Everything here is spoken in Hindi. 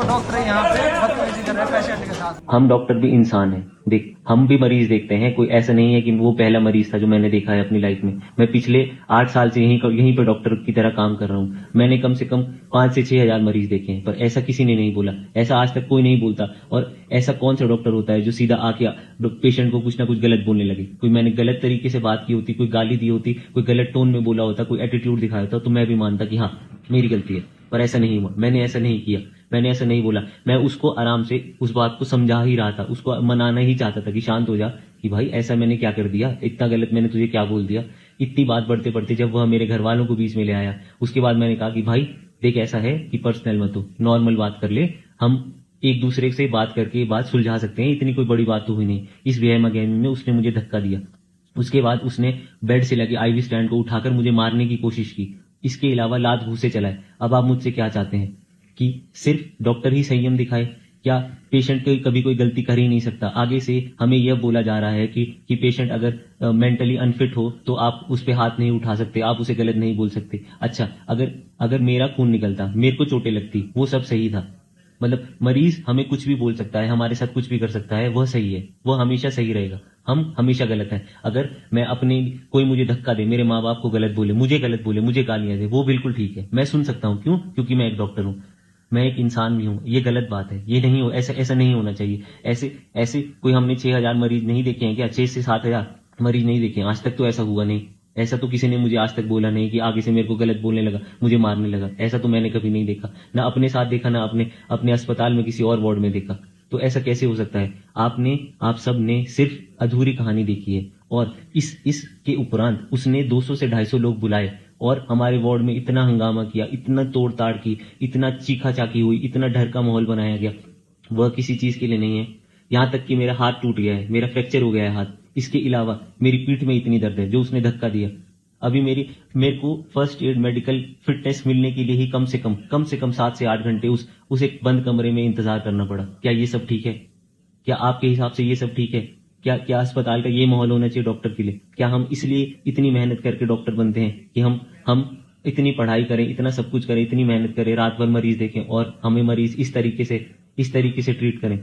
देखो डॉक्टर है यहाँ पे बदतमीजी कर रहे हैं पेशेंट के साथ। हम डॉक्टर भी इंसान हैं, देख हम भी मरीज देखते हैं। कोई ऐसा नहीं है कि वो पहला मरीज था जो मैंने देखा है अपनी लाइफ में। मैं पिछले 8 साल से यहीं पर डॉक्टर की तरह काम कर रहा हूँ। मैंने कम से कम 5 से 6 हजार मरीज देखे हैं, पर ऐसा किसी ने नहीं बोला। ऐसा आज तक कोई नहीं बोलता। और ऐसा कौन सा डॉक्टर होता है जो सीधा आके पेशेंट को कुछ ना कुछ गलत बोलने लगे। कोई मैंने गलत तरीके से बात की होती, कोई गाली दी होती, कोई गलत टोन में बोला होता, कोई एटीट्यूड दिखाया होता, तो मैं भी मानता कि हाँ मेरी गलती है। पर ऐसा नहीं हुआ, मैंने ऐसा नहीं किया, मैंने ऐसा नहीं बोला। मैं उसको आराम से उस बात को समझा ही रहा था, उसको मनाना ही चाहता था कि शांत हो जा, कि भाई ऐसा मैंने क्या कर दिया, इतना गलत मैंने तुझे क्या बोल दिया। इतनी बात बढ़ते बढ़ते जब वह मेरे घर वालों को बीच में ले आया, उसके बाद मैंने कहा कि भाई देख ऐसा है कि पर्सनल मत हो, नॉर्मल बात कर ले, हम एक दूसरे से बात करके बात सुलझा सकते हैं, इतनी कोई बड़ी बात तो हुई नहीं। इस बेहमा गहमी में उसने मुझे धक्का दिया। उसके बाद उसने बेड से लगे आईवी स्टैंड को उठाकर मुझे मारने की कोशिश की। इसके अलावा लात घूंसे चलाए। अब आप मुझसे क्या चाहते हैं कि सिर्फ डॉक्टर ही संयम दिखाए? क्या पेशेंट कभी कोई गलती कर ही नहीं सकता? आगे से हमें यह बोला जा रहा है कि पेशेंट अगर मेंटली अनफिट हो तो आप उस पर हाथ नहीं उठा सकते, आप उसे गलत नहीं बोल सकते। अच्छा, अगर मेरा खून निकलता, मेरे को चोटें लगती, वो सब सही था। मतलब मरीज हमें कुछ भी बोल सकता है, हमारे साथ कुछ भी कर सकता है, वह सही है, वह हमेशा सही रहेगा। हम हमेशा गलत हैं। अगर मैं अपने कोई मुझे धक्का दे, मेरे माँ बाप को गलत बोले, मुझे गलत बोले, मुझे गालियां दे, वो बिल्कुल ठीक है, मैं सुन सकता हूँ। क्यों? क्योंकि मैं एक डॉक्टर हूँ, मैं एक इंसान भी हूँ। ये गलत बात है, ये नहीं हो, ऐसा नहीं होना चाहिए। ऐसे कोई हमने 6 हजार मरीज नहीं देखे हैं क्या? 6 से 7 हजार मरीज नहीं देखे हैं आज तक? तो ऐसा हुआ नहीं। ऐसा तो किसी ने मुझे आज तक बोला नहीं कि आगे से मेरे को गलत बोलने लगा, मुझे मारने लगा। ऐसा तो मैंने कभी नहीं देखा, ना अपने साथ देखा, ना अपने अस्पताल में किसी और वार्ड में देखा। तो ऐसा कैसे हो सकता है? आप सब ने सिर्फ अधूरी कहानी देखी है। और इसके उपरांत उसने 200 से 250 लोग बुलाए और हमारे वार्ड में इतना हंगामा किया, इतना तोड़ ताड़ की, इतना चीखा चाकी हुई, इतना डर का माहौल बनाया गया। वह किसी चीज के लिए नहीं है। यहां तक कि मेरा हाथ टूट गया है, मेरा फ्रैक्चर हो गया है हाथ। इसके अलावा मेरी पीठ में इतनी दर्द है जो उसने धक्का दिया। अभी मेरे को फर्स्ट एड मेडिकल फिटनेस मिलने के लिए ही कम से कम 7 से 8 घंटे उस एक बंद कमरे में इंतजार करना पड़ा। क्या ये सब ठीक है? क्या आपके हिसाब से ये सब ठीक है? क्या अस्पताल का ये माहौल होना चाहिए डॉक्टर के लिए? क्या हम इसलिए इतनी मेहनत करके डॉक्टर बनते हैं कि हम इतनी पढ़ाई करें, इतना सब कुछ करें, इतनी मेहनत करें, रात भर मरीज देखें और हमें मरीज इस तरीके से ट्रीट करें?